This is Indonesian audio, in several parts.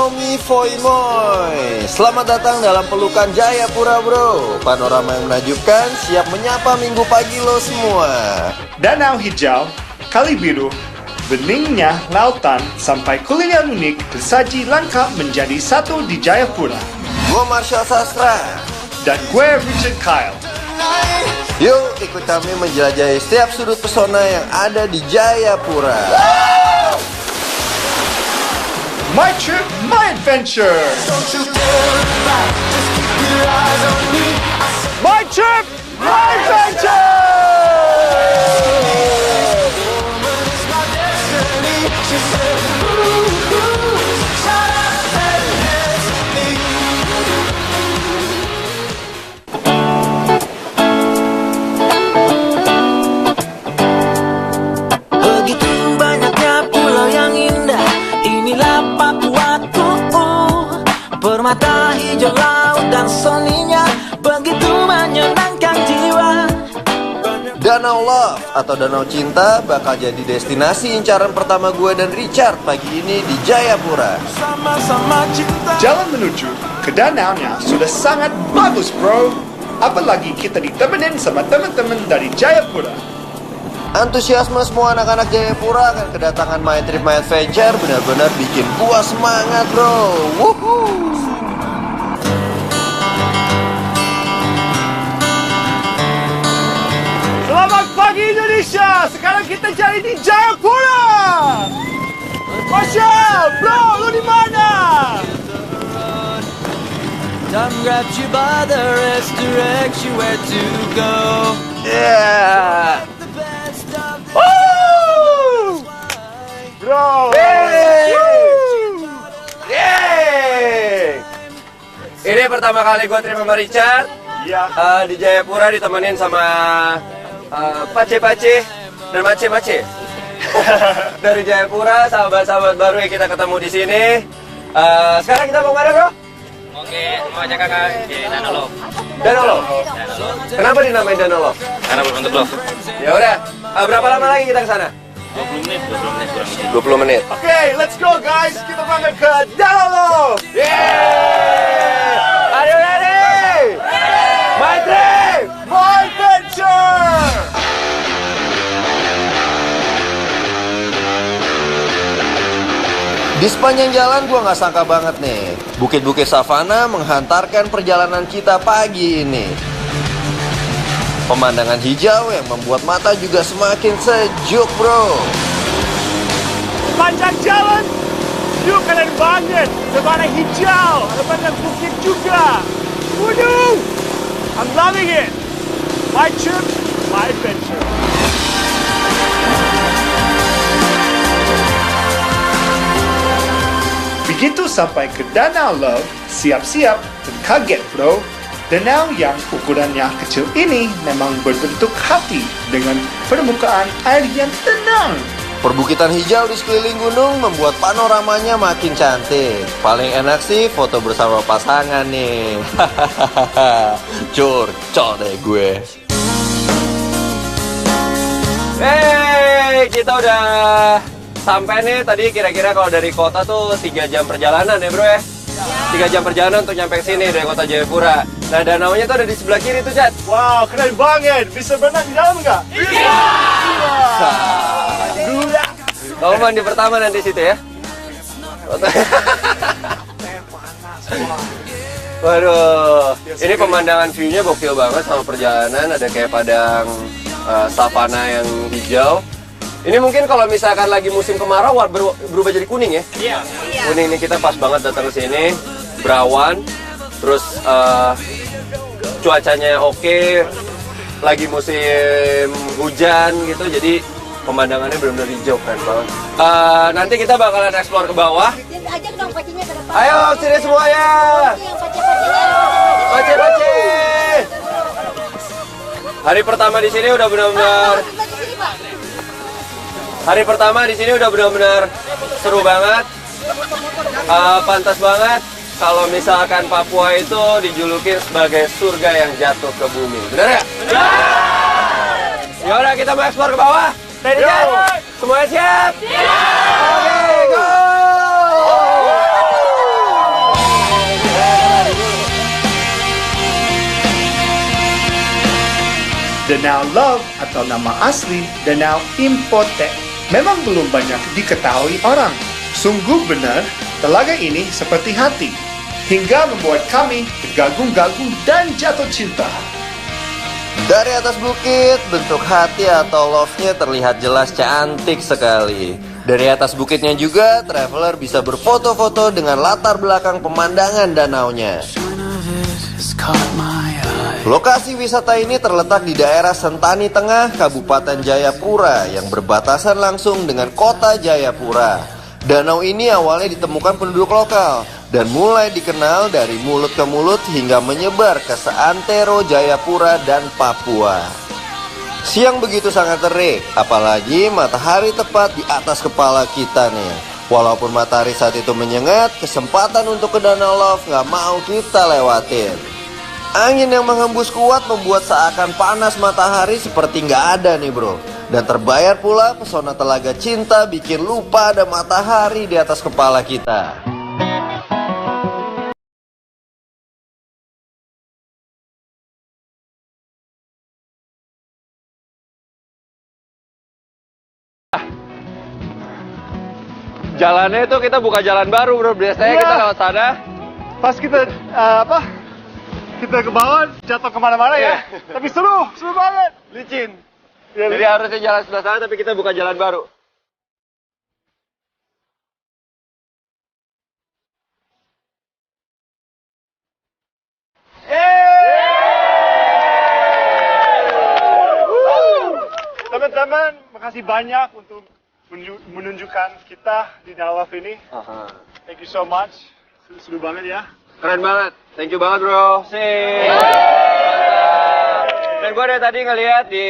Momi Foi Moi. Selamat datang dalam pelukan Jayapura bro. Panorama yang menakjubkan siap menyapa minggu pagi lo semua. Danau hijau, kali biru, beningnya lautan sampai kuliner unik tersaji lengkap menjadi satu di Jayapura. Gue Marshall Sastra. Dan gue Richard Kyle. Yuk ikut kami menjelajahi setiap sudut pesona yang ada di Jayapura. My trip, my adventure. My trip, my adventure. Begitu banyaknya pulau yang indah, inilah Papuaku. Permata hijau laut dan soninya begitu menyenangkan jiwa. Danau Love atau Danau Cinta bakal jadi destinasi incaran pertama gue dan Richard pagi ini di Jayapura. Sama-sama cinta. Jalan menuju ke danaunya sudah sangat bagus bro. Apalagi kita ditemenin sama teman-teman dari Jayapura. Antusiasme semua anak-anak Jayapura akan kedatangan My Trip My Adventure benar-benar bikin gua semangat bro. Woohoo! Selamat pagi Indonesia. Sekarang kita cari di Jayapura. Masya, bro, lu di mana? Time grabs you by the wrist, directs you where to go. Yeah. The best of Woo! Bro. Yeay! Ini pertama kali gua trip sama Richard. Ya. Di Jayapura ditemenin sama Pace-Pace dan Mace-Mace. Dari Jayapura, sahabat-sahabat baru yang kita ketemu di sini. Sekarang kita mau kemana bro? Oke, mau ajak kakak di Danau Love. Danau Love. Kenapa dinamain Danau Love? Karena berbentuk love. Ya udah, berapa lama lagi kita ke sana? 20 menit kurang lebih. 20 menit. Oke, let's go guys. Kita berangkat ke Danau Love. Yeay! Are you ready? My trip! My adventure. Di sepanjang jalan gua nggak sangka banget nih, bukit-bukit savana menghantarkan perjalanan kita pagi ini. Pemandangan hijau yang membuat mata juga semakin sejuk bro. Panjang jalan, view keren banget. Savana hijau, ada banyak bukit juga. Waduh, I'm loving it. My trip, my adventure. Begitu sampai ke Danau Love, siap-siap dan kaget bro. Danau yang ukurannya kecil ini memang berbentuk hati dengan permukaan air yang tenang. Perbukitan hijau di sekeliling gunung membuat panoramanya makin cantik. Paling enak sih foto bersama pasangan nih. Curcol deh gue. Hey, kita udah sampai nih. Tadi kira-kira kalau dari kota tuh 3 jam perjalanan ya bro ya? 3 jam perjalanan untuk nyampe sini dari kota Jayapura. Nah danaunya tuh ada di sebelah kiri tuh Chat. Wow, keren banget. Bisa berenang di dalam nggak? Bisa! Gula! Kamu mandi pertama nanti situ ya? Waduh, ini pemandangan view-nya gokil banget sama perjalanan. Ada kayak padang savana yang hijau. Ini mungkin kalau misalkan lagi musim kemarau berubah jadi kuning ya? Iya. Kuning ini kita pas banget datang ke sini, berawan, terus cuacanya oke, lagi musim hujan gitu, jadi pemandangannya benar-benar hijau keren banget. Nanti kita bakalan explore ke bawah. Ajak dong pacinya ke depan. Ayo sini semuanya, Yang pace-pacenya. pace-pace. Hari pertama di sini udah benar-benar. Hari pertama di sini udah benar-benar seru banget, pantas banget kalau misalkan Papua itu dijulukin sebagai surga yang jatuh ke bumi, benar ya? Yaudah kita mau eksplor ke bawah, ready kan? Semuanya siap? Oke, go! Danau Love atau nama asli Danau Imhotep memang belum banyak diketahui orang. Sungguh benar, telaga ini seperti hati, hingga membuat kami tergagung-gagung dan jatuh cinta. Dari atas bukit, bentuk hati atau love-nya terlihat jelas cantik sekali. Dari atas bukitnya juga, traveler bisa berfoto-foto dengan latar belakang pemandangan danaunya. Lokasi wisata ini terletak di daerah Sentani Tengah, Kabupaten Jayapura, yang berbatasan langsung dengan kota Jayapura. Danau ini awalnya ditemukan penduduk lokal dan mulai dikenal dari mulut ke mulut hingga menyebar ke seantero Jayapura dan Papua. Siang begitu sangat terik, apalagi matahari tepat di atas kepala kita nih. Walaupun matahari saat itu menyengat, kesempatan untuk ke Danau Love nggak mau kita lewatin. Angin yang menghembus kuat membuat seakan panas matahari seperti nggak ada nih bro. Dan terbayar pula pesona telaga cinta bikin lupa ada matahari di atas kepala kita. Jalannya itu kita buka jalan baru bro, biasanya Iya. kita lewat sana. Pas kita kita ke bawah jatuh kemana-mana ya. Tapi seru banget. Licin. Ya, Jadi harusnya jalan sebelah sana tapi kita buka jalan baru. teman-teman, makasih banyak untuk menunjukkan kita di Danau Love ini. Thank you so much. Seru banget ya. Keren banget. Thank you banget bro. Sip. Dan gue dari tadi ngelihat di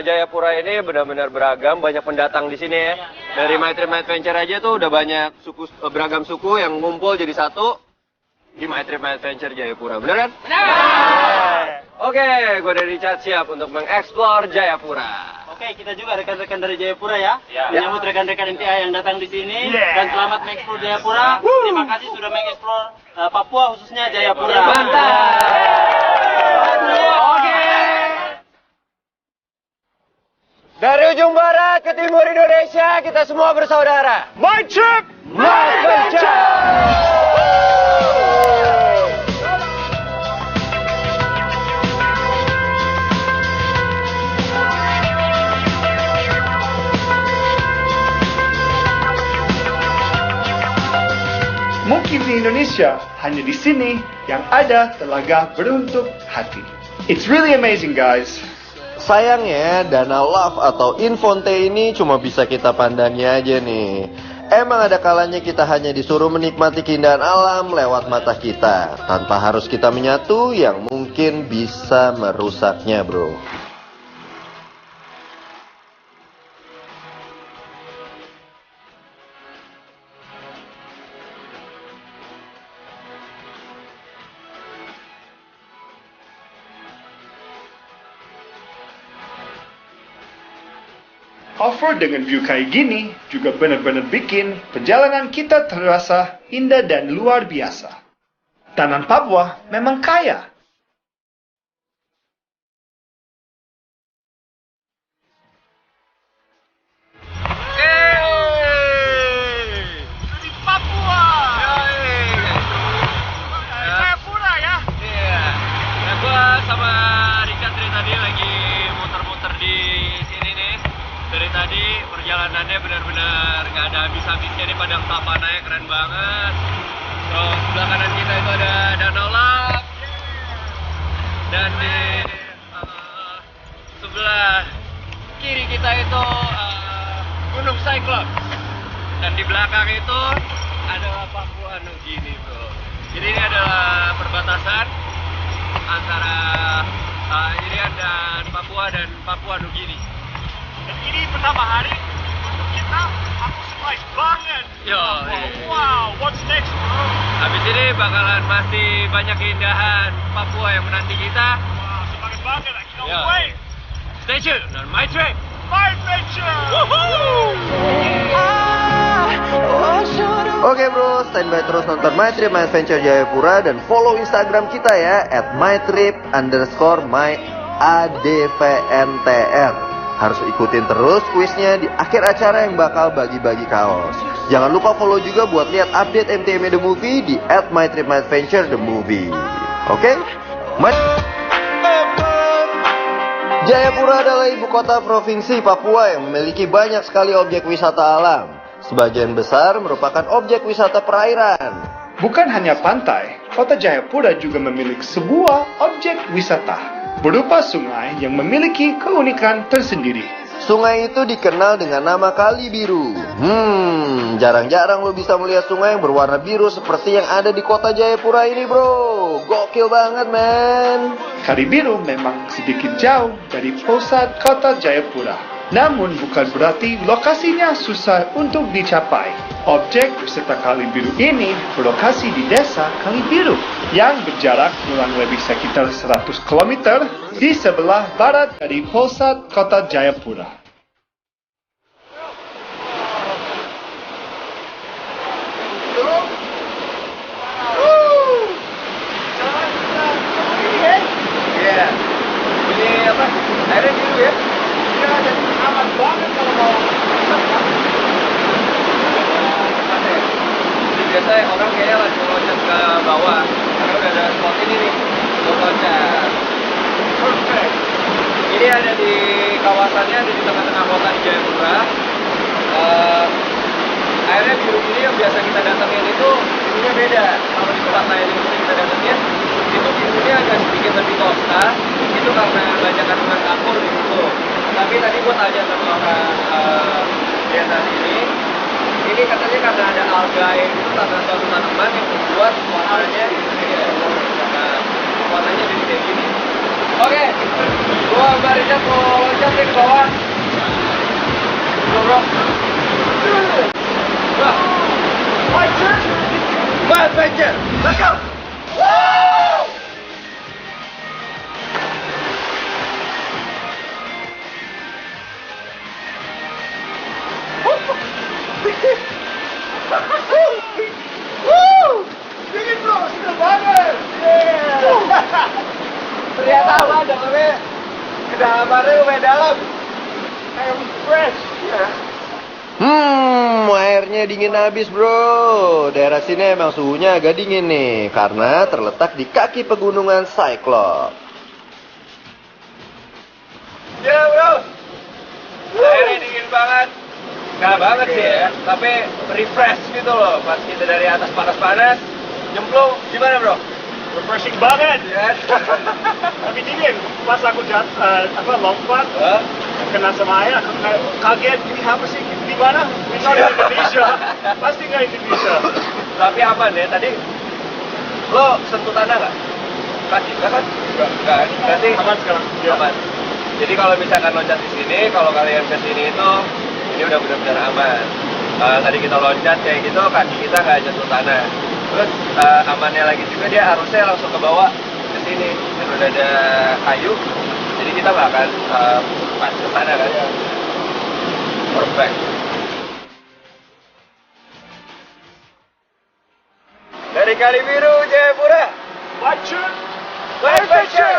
Jayapura ini benar-benar beragam, banyak pendatang di sini ya. Dari My Trip My Adventure aja tuh udah banyak suku, beragam suku yang ngumpul jadi satu di My Trip My Adventure Jayapura. Bener kan? Benar. Oke, gue dari Richard siap untuk mengeksplor Jayapura. Oke, kita juga rekan-rekan dari Jayapura ya. Ya. Menyambut rekan-rekan MTA yang datang di sini. Yeah. Dan selamat mengeksplor Jayapura. Terima kasih sudah mengeksplor Papua, khususnya Jayapura. Mantap. Oke. Dari ujung barat ke timur Indonesia, kita semua bersaudara. My Trip, My Adventure. Mungkin di Indonesia, hanya di sini yang ada telaga berbentuk hati. It's really amazing, guys. Sayangnya, Danau Love atau Infonte ini cuma bisa kita pandangi aja nih. Emang ada kalanya kita hanya disuruh menikmati keindahan alam lewat mata kita, tanpa harus kita menyatu yang mungkin bisa merusaknya, bro. Off-road dengan view kayak gini juga benar-benar bikin perjalanan kita terasa indah dan luar biasa. Tanah Papua memang kaya. Sama Richard dari tadi lagi muter-muter di sini nih. Dari tadi perjalanannya benar-benar nggak ada habis-habisnya nih, padang savananya keren banget. Terus sebelah kanan kita itu ada Danau Love. Dan di sebelah kiri kita itu Gunung Cyclops. Dan di belakang itu adalah Papua Nugini bro. Jadi ini adalah perbatasan antara Irian dan Papua Nugini. Dan ini pertama hari untuk kita, aku surprise banget. Yo, Wow, what's next, bro? habis ini bakalan masih banyak keindahan Papua yang menanti kita. Wow, semangat banget, I can't Yo. wait. Stay tuned on My Trip. My adventure! Oke bro, standby terus nonton My Trip My Adventure Jayapura dan follow Instagram kita ya @mytrip_my ADVNTR. Harus ikutin terus kuisnya di akhir acara yang bakal bagi-bagi kaos. Jangan lupa follow juga buat lihat update MTMA The Movie di @mytripmyadventure_the_movie. Oke? Jayapura adalah ibu kota provinsi Papua yang memiliki banyak sekali objek wisata alam. Sebagian besar merupakan objek wisata perairan. Bukan hanya pantai, kota Jayapura juga memiliki sebuah objek wisata berupa sungai yang memiliki keunikan tersendiri. Sungai itu dikenal dengan nama Kali Biru. Jarang-jarang lo bisa melihat sungai yang berwarna biru seperti yang ada di kota Jayapura ini, bro. Gokil banget, men. Kali Biru memang sedikit jauh dari pusat kota Jayapura. Namun bukan berarti lokasinya susah untuk dicapai. Objek wisata Kali Biru ini berlokasi di desa Kali Biru yang berjarak kurang lebih sekitar 100 km di sebelah barat dari pusat kota Jayapura. Iya. Ini apa? Airnya biru ya? Iya, dan aman banget kalau mau. Biasanya orang kayaknya langsung loncat ke bawah karena udah ada spot ini nih untuk loncat. Perfect. Ini ada di kawasannya, ada di tengah-tengah kota di Jayapura. Airnya biru ini yang biasa kita datangin itu birunya beda. Kalau di tempat lain yang kita datangin itu birunya agak sedikit lebih toska. Itu karena banyak kandungan kapur di situ. Tapi tadi gua tanya sama orang desa sini, ini katanya karena ada algae itu karena suatu tanaman yang membuat warnanya warnanya jadi kayak gini. Oke, gua barisnya mau loncat ke bawah. Dorong. My adventure. Let's go. Dingin bro, sudah banget. Ternyata apa dalamnya kedalamannya lumayan dalam. Kayak fresh. Airnya dingin habis, bro. Daerah sini emang suhunya agak dingin nih karena terletak di kaki pegunungan Cyclops. Ya bro, airnya dingin banget. Nggak banget sih ya, tapi refresh gitu loh. Pas kita dari atas panas-panas, nyemplung, gimana bro? Refreshing banget. Ya. Tapi dingin. Pas aku lompat, kena sama air, aku kaget. Ini apa sih? Di mana? Di Indonesia. Pasti nggak Indonesia. Tapi aman ya, tadi lo sentuh tanah nggak? Kaki, nggak kan? Nggak, berarti Aman sekarang. Ya. aman. Jadi kalau misalkan loncat di sini, kalau kalian ke sini itu, ini udah benar-benar aman. Tadi kita loncat kayak gitu, kaki kita nggak jatuh tanah. Terus amannya lagi juga dia arusnya langsung ke bawah ke sini. Dan udah ada kayu, jadi kita nggak akan pas ke sana kan. Perfect. Dari Kali Biru, Jayapura. Wajib. Adventure!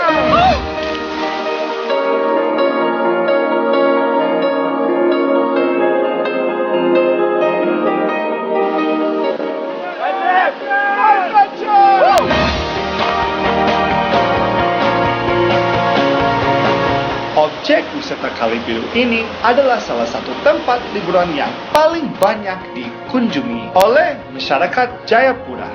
Objek wisata Kali Biru ini adalah salah satu tempat liburan yang paling banyak dikunjungi oleh masyarakat Jayapura.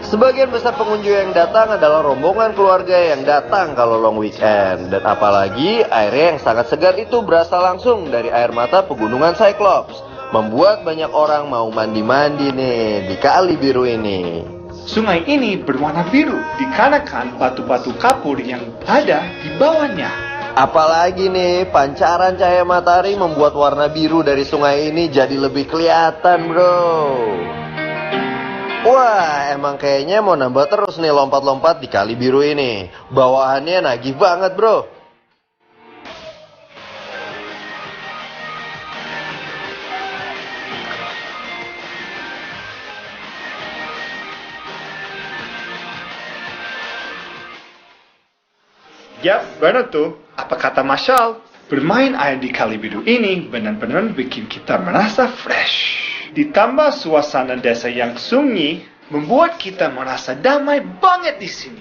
Sebagian besar pengunjung yang datang adalah rombongan keluarga yang datang kalau long weekend. Dan apalagi airnya yang sangat segar itu berasal langsung dari air mata pegunungan Cyclops. Membuat banyak orang mau mandi-mandi nih di Kali Biru ini. Sungai ini berwarna biru dikarenakan batu-batu kapur yang ada di bawahnya. Apalagi nih, pancaran cahaya matahari membuat warna biru dari sungai ini jadi lebih kelihatan, bro. Wah, emang kayaknya mau nambah terus nih lompat-lompat di Kali Biru ini. Bawahannya nagih banget, bro. Yap, benar tuh. Apa kata Marshall? Bermain air di Kali Biru ini benar-benar bikin kita merasa fresh. Ditambah suasana desa yang sunyi, membuat kita merasa damai banget di sini.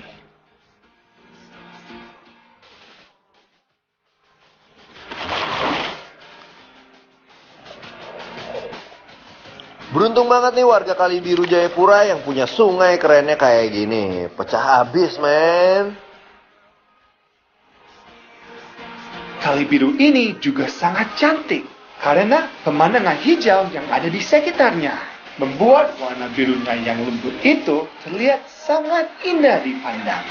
Beruntung banget nih warga Kali Biru Jayapura yang punya sungai kerennya kayak gini. Pecah habis, men. Kali Biru ini juga sangat cantik karena pemandangan hijau yang ada di sekitarnya membuat warna birunya yang lembut itu terlihat sangat indah dipandang.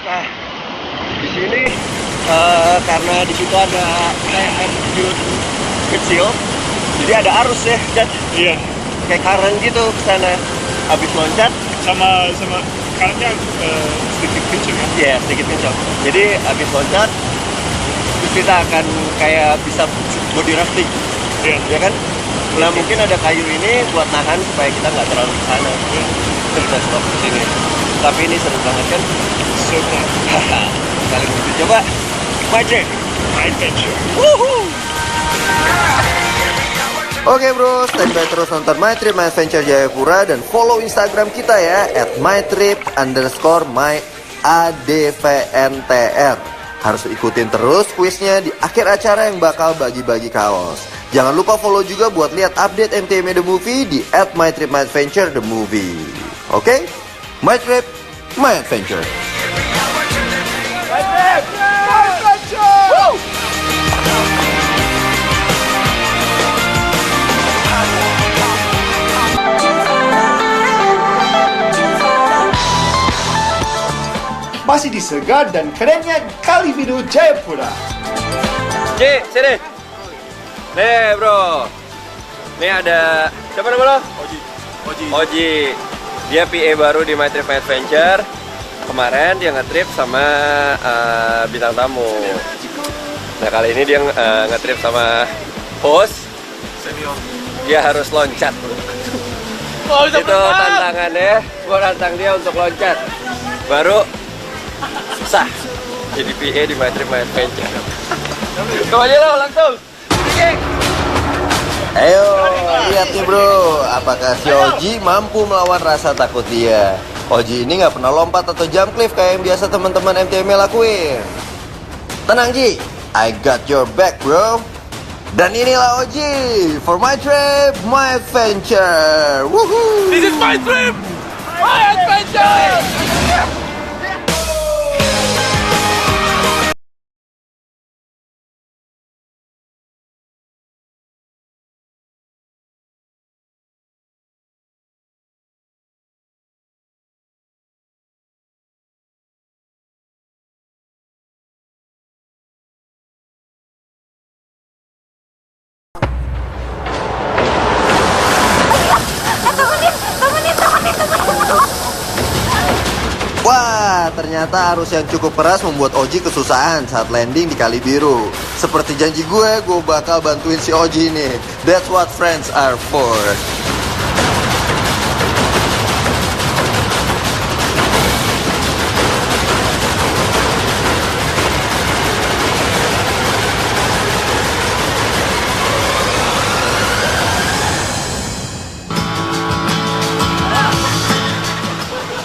Nah, di sini karena di situ ada kayak air terjun kecil, jadi ada arus ya, dan Iya, kayak karang gitu ke sana. Habis loncat, sama karena sedikit kencang ya. ya sedikit kencang. Jadi habis loncat, terus kita akan kayak bisa body rafting, Iya. ya kan? Nah mungkin ada kayu ini buat nahan supaya kita nggak terlalu ke sana. Terus kita stop di sini. Tapi ini seru banget kan? Super. Kalian mesti coba. My trip. Adventure. Woohoo! Oke bro, standby terus nonton My Trip My Adventure Jayapura dan follow Instagram kita ya @mytrip_myadvntr. Harus ikutin terus kuisnya di akhir acara yang bakal bagi-bagi kaos. Jangan lupa follow juga buat lihat update MTM The Movie di @mytripmyadventure_the_movie. Oke? My Trip, My Adventure. Masih di segar dan kerennya Kali Biru Jayapura. Ji, sini. Nih bro. Nih ada, siapa nama lo? Oji. Dia PA baru di My Trip My Adventure. Kemarin dia nge-trip sama bintang tamu. Nah kali ini dia nge-trip sama host. Dia harus loncat. Itu tantangannya. Gua nantang dia untuk loncat. Baru susah jadi PA di My Trip My Adventure. Coba aja lo langsung. Ayo, lihat nih bro, apakah si Oji mampu melawan rasa takut dia? Oji ini nggak pernah lompat atau jump cliff kayak yang biasa teman-teman MTM lakuin. Tenang Ji, I got your back bro. Dan inilah Oji, for my trip, my adventure. Woohoo! This is my trip! My adventure! Wah, ternyata arus yang cukup keras membuat Oji kesusahan saat landing di Kali Biru. Seperti janji gue bakal bantuin si Oji nih. That's what friends are for.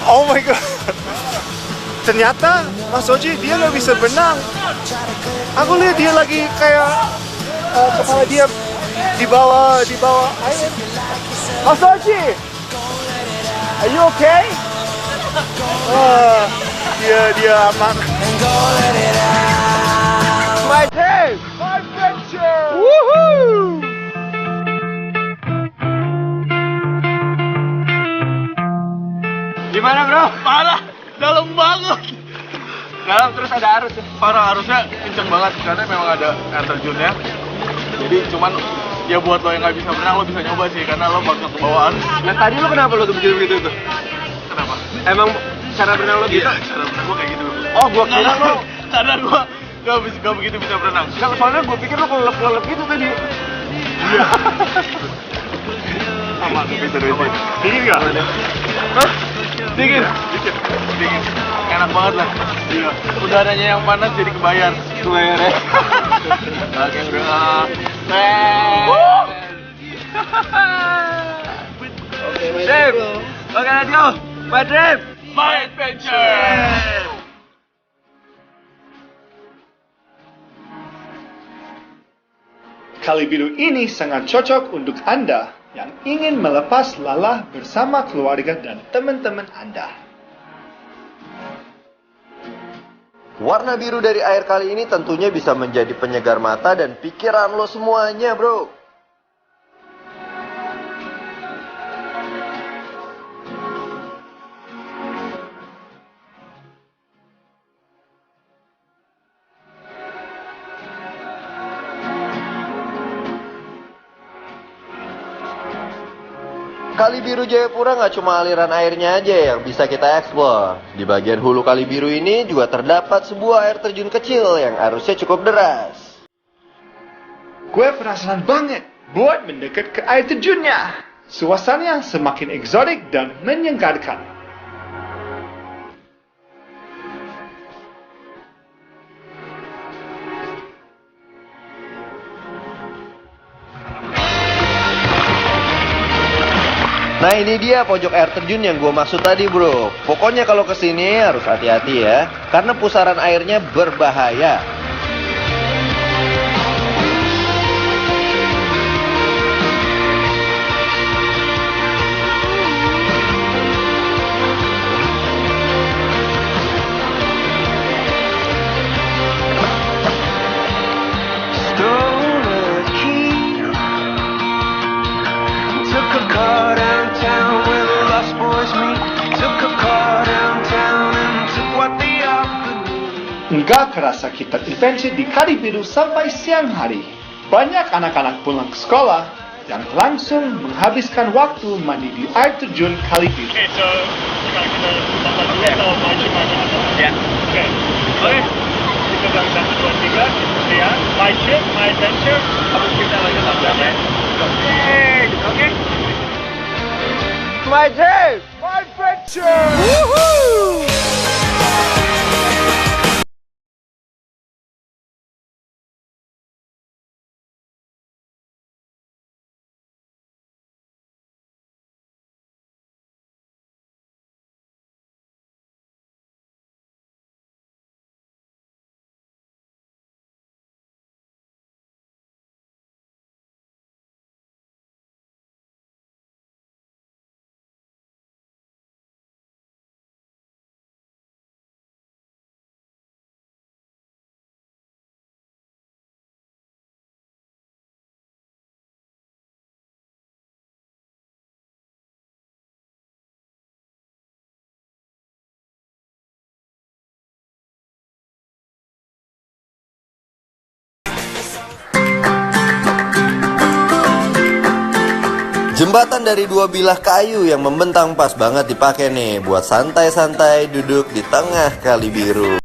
Oh my god. Ternyata Mas Oji dia nggak bisa berenang. Aku lihat dia lagi kayak kepala dia di bawah air. Mas Oji, are you okay? Dia aman. My trip, my adventure. Woohoo! Gimana bro? Parah, dalam banget. Dalam terus ada arus ya? Parah, arusnya kenceng banget karena memang ada air terjunnya. Jadi cuman ya buat lo yang nggak bisa berenang lo bisa nyoba sih karena lo bakal ke bawah arus. Nah tadi lo kenapa lo tuh begitu tuh? Kenapa? Emang cara berenang lo gitu? Iya, cara berenang gue kayak gitu. Oh gua kira lo Karena gue gak begitu bisa berenang. Soalnya gua pikir lo kelelep gitu tadi. Iya. sama kopi terusin. Dingin nggak? Hah? Dingin? Dingin. Enak banget lah. Iya. Udaranya yang panas jadi kebayar. Kebayar ya. Oke bro. Oke, trip. Oke, let's go. My trip. My adventure. Kali biru ini sangat cocok untuk Anda yang ingin melepas lelah bersama keluarga dan teman-teman Anda. Warna biru dari air kali ini tentunya bisa menjadi penyegar mata dan pikiran lo semuanya, bro. Kali Biru Jayapura nggak cuma aliran airnya aja yang bisa kita eksplor. Di bagian hulu Kali Biru ini juga terdapat sebuah air terjun kecil yang arusnya cukup deras. Gue penasaran banget buat mendekat ke air terjunnya. Suasananya semakin eksotik dan menyegarkan. Nah ini dia pojok air terjun yang gue maksud tadi, bro. Pokoknya kalau kesini harus hati-hati ya, karena pusaran airnya berbahaya. Nggak kerasa kita adventure di Kali Biru sampai siang hari. Banyak anak-anak pulang ke sekolah yang langsung menghabiskan waktu mandi di air terjun Kali Biru. Oke, so sekarang kita tambah dulu atau maju? Ya. Oke. Oke. Kita bilang 1, 2, 3, ya. My trip, my adventure. Habis kita lagi tambah ya. Oke. My trip! My adventure! Woohoo! Jembatan dari 2 bilah kayu yang membentang pas banget dipakai nih buat santai-santai duduk di tengah Kali Biru.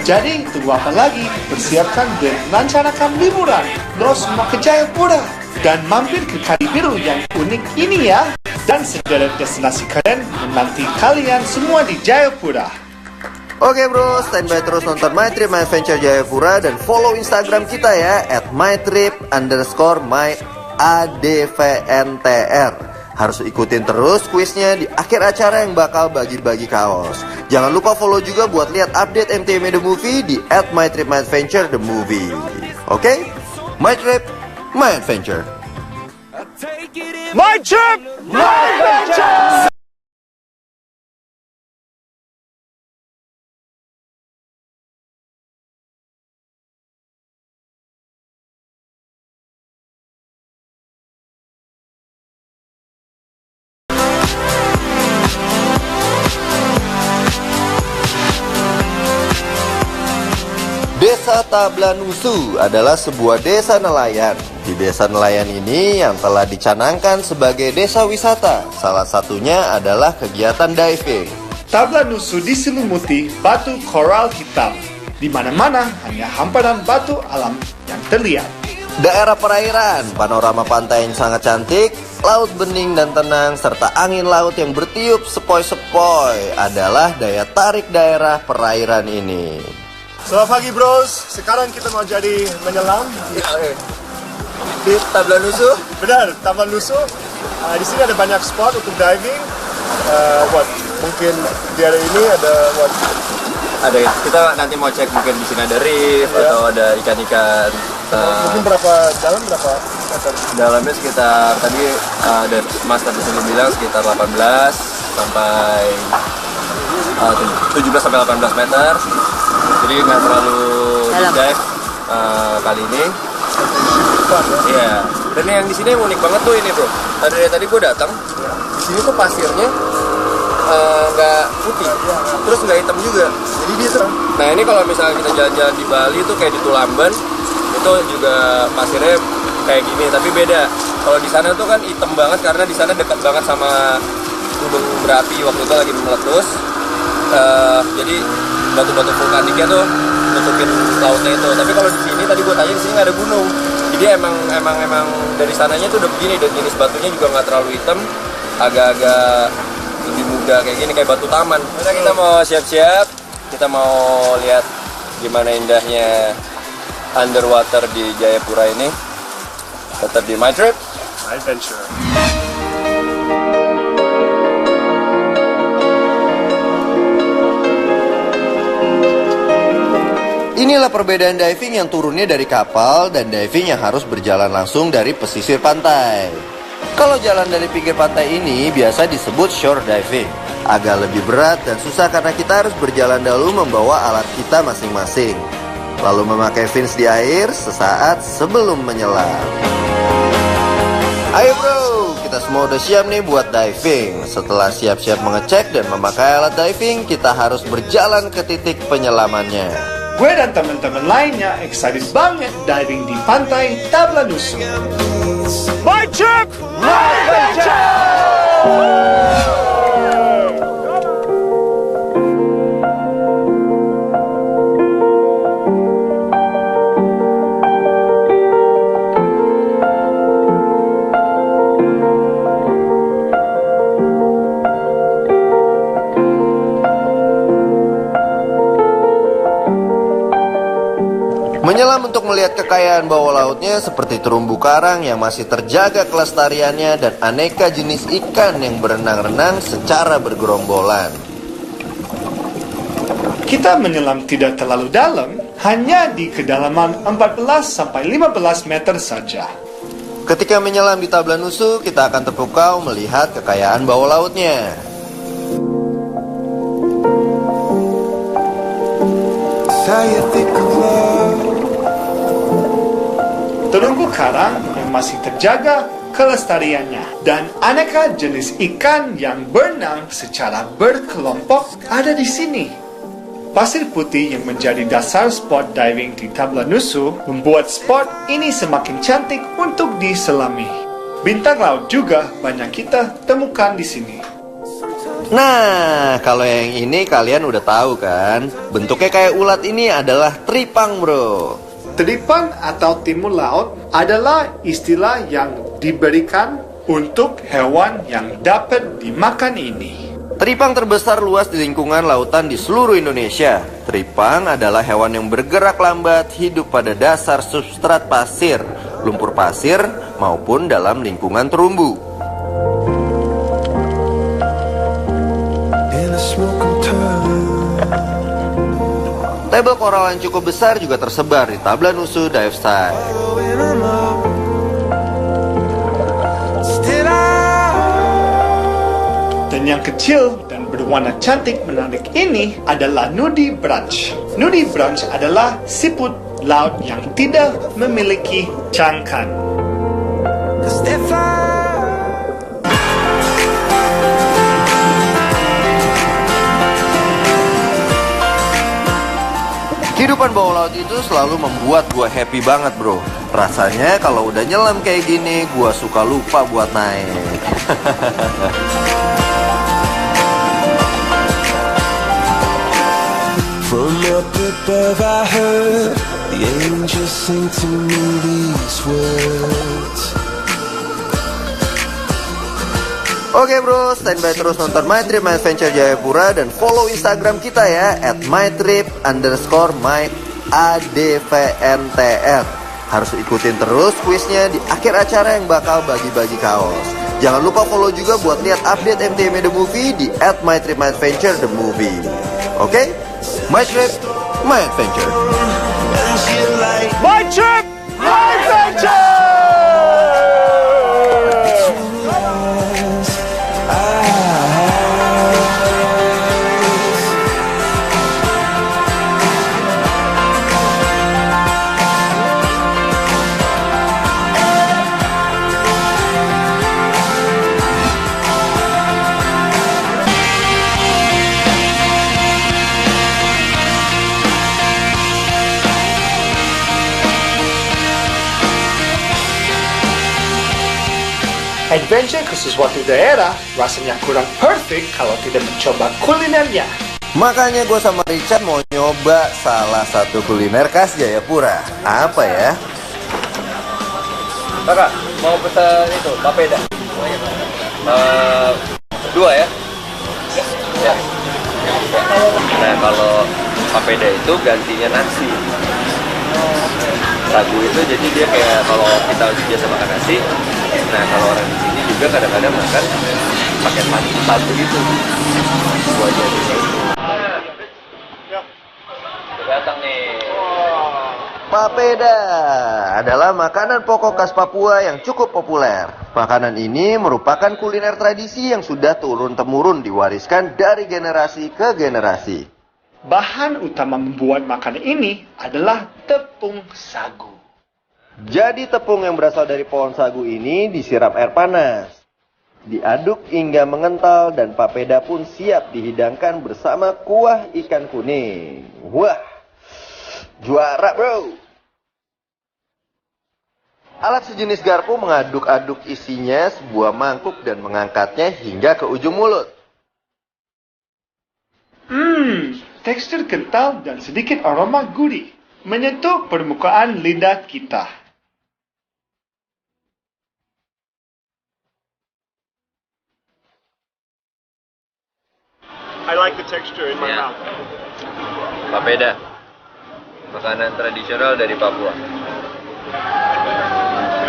Jadi, tunggu apa lagi? Persiapkan dan merencanakan liburan. Lo semua ke Jayapura. Dan mampir ke Kali Biru yang unik ini ya. Dan sederet destinasi keren menanti kalian semua di Jayapura. Oke bro, standby terus nonton My Trip My Adventure Jayapura dan follow Instagram kita ya @mytrip_myadvntr. Harus ikutin terus kuisnya di akhir acara yang bakal bagi-bagi kaos. Jangan lupa follow juga buat lihat update MTM The Movie di @mytripmyadventure_the_movie. Oke? My Trip, My Adventure. My trip, my adventure! Desa Tablanusu adalah sebuah desa nelayan. Di desa nelayan ini yang telah dicanangkan sebagai desa wisata, salah satunya adalah kegiatan diving. Tablanusu diselimuti batu koral hitam. Di mana-mana hanya hamparan batu alam yang terlihat. Daerah perairan, panorama pantai yang sangat cantik, laut bening dan tenang, serta angin laut yang bertiup sepoi-sepoi adalah daya tarik daerah perairan ini. Selamat pagi bros, sekarang kita mau jadi menyelam Di Tablanusu? Benar, Tablanusu. Di sini ada banyak spot untuk diving. Mungkin di area ini ada Ada, kita nanti mau cek mungkin di sini ada reef atau ada ikan-ikan. mungkin dalam berapa meter? Dalamnya sekitar tadi ada master di sini bilang sekitar 18 sampai 17 sampai 18 meter. Jadi nggak terlalu deep dive kali ini. Iya. Dan yang di sini unik banget tuh ini bro. Tadi gue datang. Di sini tuh pasirnya nggak putih, terus nggak hitam juga. Jadi dia tuh. Nah ini kalau misalnya kita jalan-jalan di Bali tuh kayak di Tulamben, itu juga pasirnya kayak gini, tapi beda. Kalau di sana tuh kan hitam banget karena di sana dekat banget sama gunung berapi waktu itu lagi meletus. Jadi batu-batu vulkaniknya tuh nutupin lautnya itu. Tapi kalau di sini tadi gue tanya di sini nggak ada gunung. Jadi emang dari sananya tuh udah begini, dan jenis batunya juga nggak terlalu hitam, agak-agak lebih muda kayak gini, kayak batu taman. Nah, kita mau siap-siap, kita mau lihat gimana indahnya underwater di Jayapura ini. Tetap di My Trip Adventure. Inilah perbedaan diving yang turunnya dari kapal dan diving yang harus berjalan langsung dari pesisir pantai. Kalau jalan dari pinggir pantai ini biasa disebut shore diving. Agak lebih berat dan susah karena kita harus berjalan dahulu membawa alat kita masing-masing. Lalu memakai fins di air sesaat sebelum menyelam. Ayo bro, kita semua udah siap nih buat diving. Setelah siap-siap mengecek dan memakai alat diving, kita harus berjalan ke titik penyelamannya. Gue dan teman-teman lainnya excited banget diving di pantai Tablanusu. My Trip, My Adventure! Menyelam untuk melihat kekayaan bawah lautnya seperti terumbu karang yang masih terjaga kelestariannya dan aneka jenis ikan yang berenang-renang secara bergerombolan. Kita menyelam tidak terlalu dalam, hanya di kedalaman 14-15 meter saja. Ketika menyelam di Tablanusu, kita akan terpukau melihat kekayaan bawah lautnya. Terumbu karang yang masih terjaga kelestariannya dan aneka jenis ikan yang berenang secara berkelompok ada di sini. Pasir putih yang menjadi dasar spot diving di Tablanusu membuat spot ini semakin cantik untuk diselami. Bintang laut juga banyak kita temukan di sini. Nah, kalau yang ini kalian udah tahu kan? Bentuknya kayak ulat ini adalah tripang bro. Tripang atau timun laut adalah istilah yang diberikan untuk hewan yang dapat dimakan ini. Tripang terbesar luas di lingkungan lautan di seluruh Indonesia. Tripang adalah hewan yang bergerak lambat, hidup pada dasar substrat pasir, lumpur pasir, maupun dalam lingkungan terumbu. Tabel koral yang cukup besar juga tersebar di Tablanusu Dive Site. Dan yang kecil dan berwarna cantik menarik ini adalah nudibranch. Nudibranch adalah siput laut yang tidak memiliki cangkang. Kehidupan bawah laut ini itu selalu membuat gue happy banget bro. Rasanya kalau udah nyelam kayak gini, gue suka lupa buat naik. From up above I heard the angels sing to me these words. Oke bro, standby terus nonton My Trip My Adventure Jayapura dan follow Instagram kita ya @mytrip_myadvntr. Harus ikutin terus quiznya di akhir acara yang bakal bagi-bagi kaos. Jangan lupa follow juga buat lihat update MTM The Movie di @mytripmyadventure The Movie. Oke? My Trip, My Adventure. My trip, my adventure! Adventure ke sesuatu daerah rasanya kurang perfect kalau tidak mencoba kulinernya. Makanya gue sama Richard mau nyoba salah satu kuliner khas Jayapura. Apa ya? Kakak, mau pesan itu, papeda. 2 ya? Ya. Nah, kalau papeda itu gantinya nasi. Sagu itu jadi dia kayak kalau kita biasa makan nasi. Nah, kalau orang di sini juga kadang-kadang makan pakai sagu gitu. Buat jadi itu. Datang nih. Papeda adalah makanan pokok khas Papua yang cukup populer. Makanan ini merupakan kuliner tradisi yang sudah turun-temurun diwariskan dari generasi ke generasi. Bahan utama membuat makanan ini adalah tepung sagu. Jadi tepung yang berasal dari pohon sagu ini disiram air panas, diaduk hingga mengental dan papeda pun siap dihidangkan bersama kuah ikan kuning. Wah, juara bro! Alat sejenis garpu mengaduk-aduk isinya sebuah mangkuk dan mengangkatnya hingga ke ujung mulut. Tekstur kental dan sedikit aroma gurih menyentuh permukaan lidah kita. I like the texture in my Yeah. mouth. Papeda. Makanan tradisional dari Papua.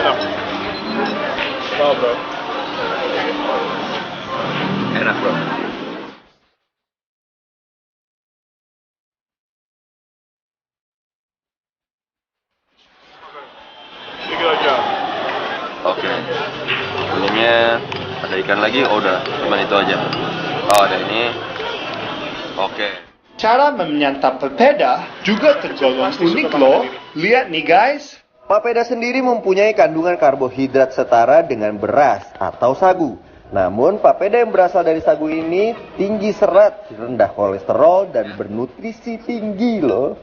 Enak. Wow, bro. Enak, bro. You good job. Oke. Ininya ada ikan lagi? Oh, udah. Cuman itu aja. Oh, ada ini. Oke. Cara menyantap papeda juga tergolong unik loh. Lihat nih guys. Papeda sendiri mempunyai kandungan karbohidrat setara dengan beras atau sagu. Namun papeda yang berasal dari sagu ini tinggi serat, rendah kolesterol, dan bernutrisi tinggi loh.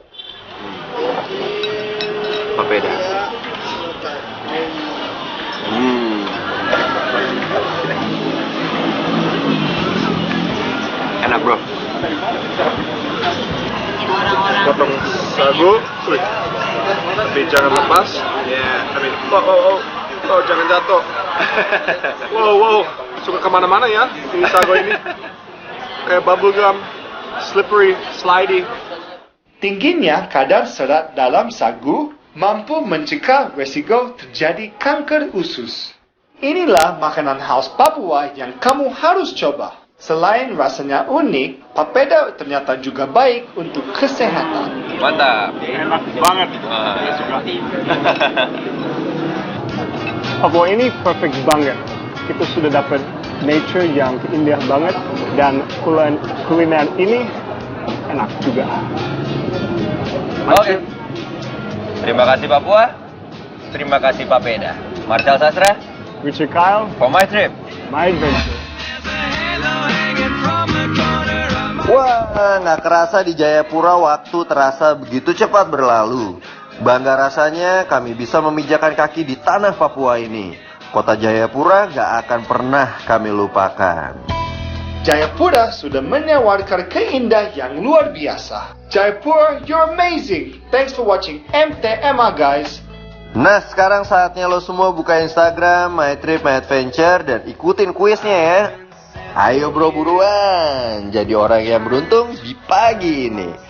Papeda. Enak, bro. Potong sagu, tapi jangan lepas. Oh, jangan jatuh. Wow, suka kemana-mana ya ini sagu ini. Kayak bubble gum, slippery, slidey. Tingginya kadar serat dalam sagu mampu mencegah resiko terjadi kanker usus. Inilah makanan khas Papua yang kamu harus coba. Selain rasanya unik, papeda ternyata juga baik untuk kesehatan. Mantap. Enak banget. Saya suka. Papua ini perfect banget. Kita sudah dapat nature yang indah banget dan kuliner ini enak juga. Oke. Terima kasih Papua. Terima kasih Papeda. Marcel Sastra, Richard Kyle, for my trip. my adventure. Wah, Nggak kerasa di Jayapura waktu terasa begitu cepat berlalu. Bangga rasanya kami bisa memijakan kaki di tanah Papua ini. Kota Jayapura nggak akan pernah kami lupakan. Jayapura sudah menawarkan keindahan yang luar biasa. Jayapura, you're amazing. Thanks for watching MTMA guys. Nah, sekarang saatnya lo semua buka Instagram My Trip My Adventure dan ikutin kuisnya ya. Ayo bro, buruan jadi orang yang beruntung di pagi ini.